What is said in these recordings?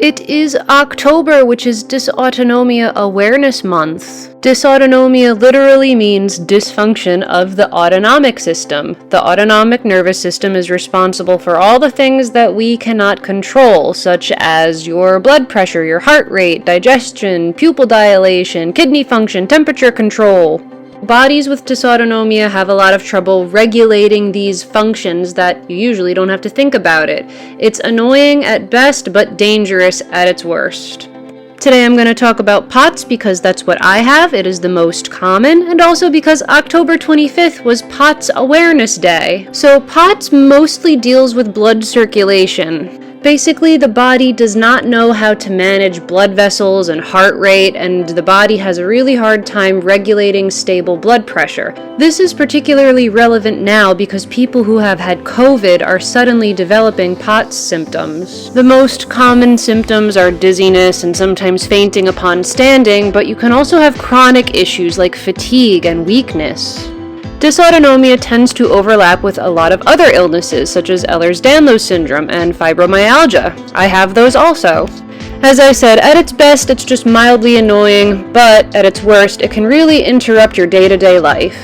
It is October, which is Dysautonomia Awareness Month. Dysautonomia literally means dysfunction of the autonomic system. The autonomic nervous system is responsible for all the things that we cannot control, such as your blood pressure, your heart rate, digestion, pupil dilation, kidney function, temperature control. Bodies with dysautonomia have a lot of trouble regulating these functions that you usually don't have to think about it. It's annoying at best, but dangerous at its worst. Today I'm going to talk about POTS because that's what I have. It is the most common, and also because October 25th was POTS Awareness Day. So POTS mostly deals with blood circulation. Basically, the body does not know how to manage blood vessels and heart rate, and the body has a really hard time regulating stable blood pressure. This is particularly relevant now because people who have had COVID are suddenly developing POTS symptoms. The most common symptoms are dizziness and sometimes fainting upon standing, but you can also have chronic issues like fatigue and weakness. Dysautonomia tends to overlap with a lot of other illnesses, such as Ehlers-Danlos syndrome and fibromyalgia. I have those also. As I said, at its best, it's just mildly annoying, but at its worst, it can really interrupt your day-to-day life.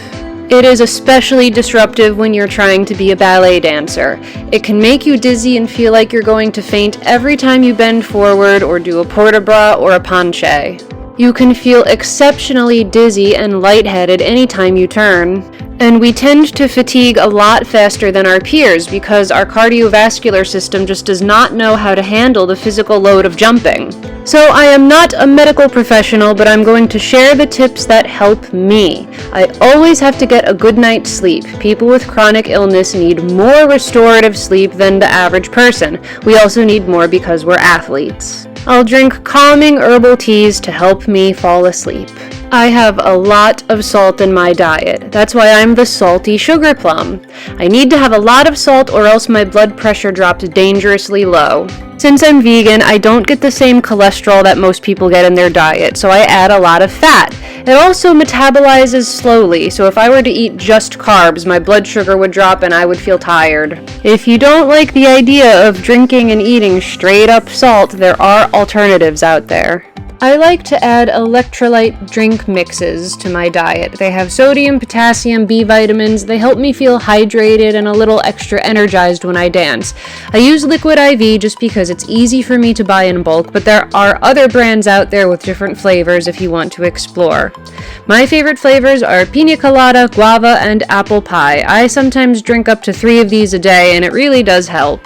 It is especially disruptive when you're trying to be a ballet dancer. It can make you dizzy and feel like you're going to faint every time you bend forward or do a port-de-bras or a penché. You can feel exceptionally dizzy and lightheaded anytime you turn. And we tend to fatigue a lot faster than our peers because our cardiovascular system just does not know how to handle the physical load of jumping. So I am not a medical professional, but I'm going to share the tips that help me. I always have to get a good night's sleep. People with chronic illness need more restorative sleep than the average person. We also need more because we're athletes. I'll drink calming herbal teas to help me fall asleep. I have a lot of salt in my diet. That's why I'm the salty sugar plum. I need to have a lot of salt or else my blood pressure drops dangerously low. Since I'm vegan, I don't get the same cholesterol that most people get in their diet, so I add a lot of fat. It also metabolizes slowly, so if I were to eat just carbs, my blood sugar would drop and I would feel tired. If you don't like the idea of drinking and eating straight up salt, there are alternatives out there. I like to add electrolyte drink mixes to my diet. They have sodium, potassium, B vitamins. They help me feel hydrated and a little extra energized when I dance. I use Liquid IV just because it's easy for me to buy in bulk, but there are other brands out there with different flavors if you want to explore. My favorite flavors are piña colada, guava, and apple pie. I sometimes drink up to 3 of these a day, and it really does help.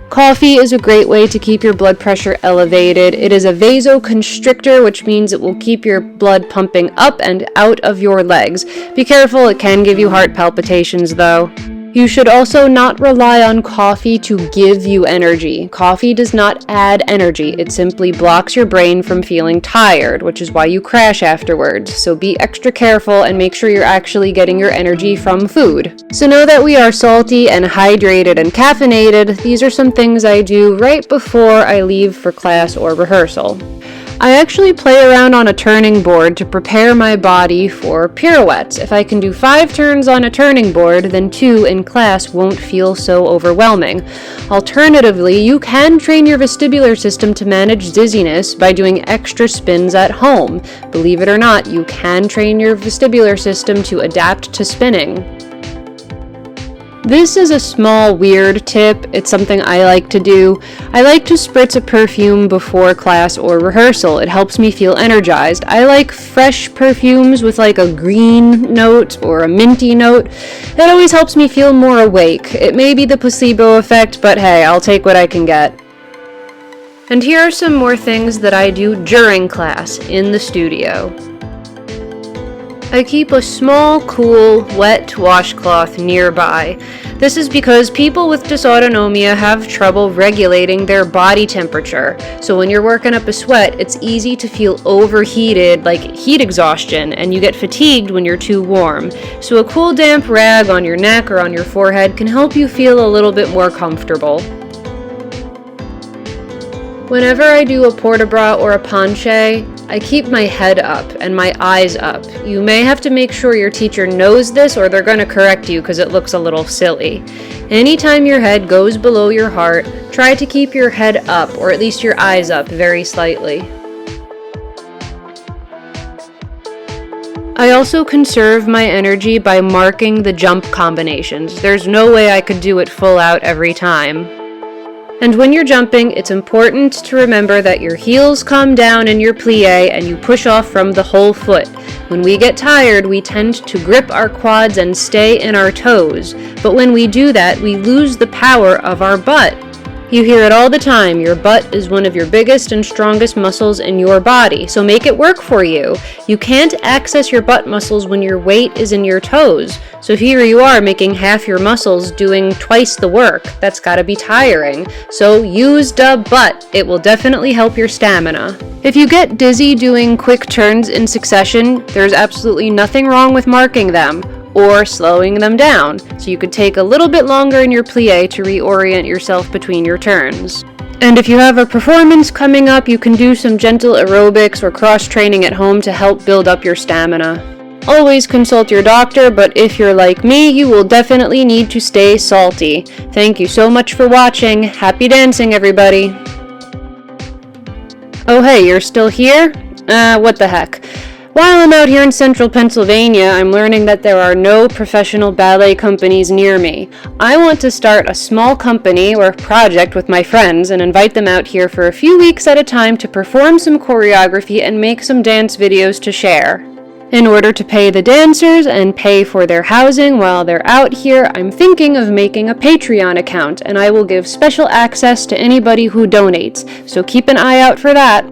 Coffee is a great way to keep your blood pressure elevated. It is a vasoconstrictor, which means it will keep your blood pumping up and out of your legs. Be careful, it can give you heart palpitations though. You should also not rely on coffee to give you energy. Coffee does not add energy, it simply blocks your brain from feeling tired, which is why you crash afterwards. So be extra careful and make sure you're actually getting your energy from food. So now that we are salty and hydrated and caffeinated, these are some things I do right before I leave for class or rehearsal. I actually play around on a turning board to prepare my body for pirouettes. If I can do 5 turns on a turning board, then 2 in class won't feel so overwhelming. Alternatively, you can train your vestibular system to manage dizziness by doing extra spins at home. Believe it or not, you can train your vestibular system to adapt to spinning. This is a small, weird tip. It's something I like to do. I like to spritz a perfume before class or rehearsal. It helps me feel energized. I like fresh perfumes with like a green note or a minty note. It always helps me feel more awake. It may be the placebo effect, but hey, I'll take what I can get. And here are some more things that I do during class in the studio. I keep a small, cool, wet washcloth nearby. This is because people with dysautonomia have trouble regulating their body temperature. So when you're working up a sweat, it's easy to feel overheated, like heat exhaustion, and you get fatigued when you're too warm. So a cool, damp rag on your neck or on your forehead can help you feel a little bit more comfortable. Whenever I do a port-de-bras or a penché, I keep my head up and my eyes up. You may have to make sure your teacher knows this or they're going to correct you because it looks a little silly. Anytime your head goes below your heart, try to keep your head up, or at least your eyes up, very slightly. I also conserve my energy by marking the jump combinations. There's no way I could do it full out every time. And when you're jumping, it's important to remember that your heels come down in your plie and you push off from the whole foot. When we get tired, we tend to grip our quads and stay in our toes. But when we do that, we lose the power of our butt. You hear it all the time, your butt is one of your biggest and strongest muscles in your body, so make it work for you. You can't access your butt muscles when your weight is in your toes. So here you are making half your muscles doing twice the work. That's gotta be tiring. So use the butt. It will definitely help your stamina. If you get dizzy doing quick turns in succession, there's absolutely nothing wrong with marking them or slowing them down, so you could take a little bit longer in your plie to reorient yourself between your turns. And if you have a performance coming up, you can do some gentle aerobics or cross-training at home to help build up your stamina. Always consult your doctor, but if you're like me, you will definitely need to stay salty. Thank you so much for watching. Happy dancing, everybody! Oh hey, you're still here? What the heck. While I'm out here in central Pennsylvania, I'm learning that there are no professional ballet companies near me. I want to start a small company or project with my friends and invite them out here for a few weeks at a time to perform some choreography and make some dance videos to share. In order to pay the dancers and pay for their housing while they're out here, I'm thinking of making a Patreon account, and I will give special access to anybody who donates, so keep an eye out for that.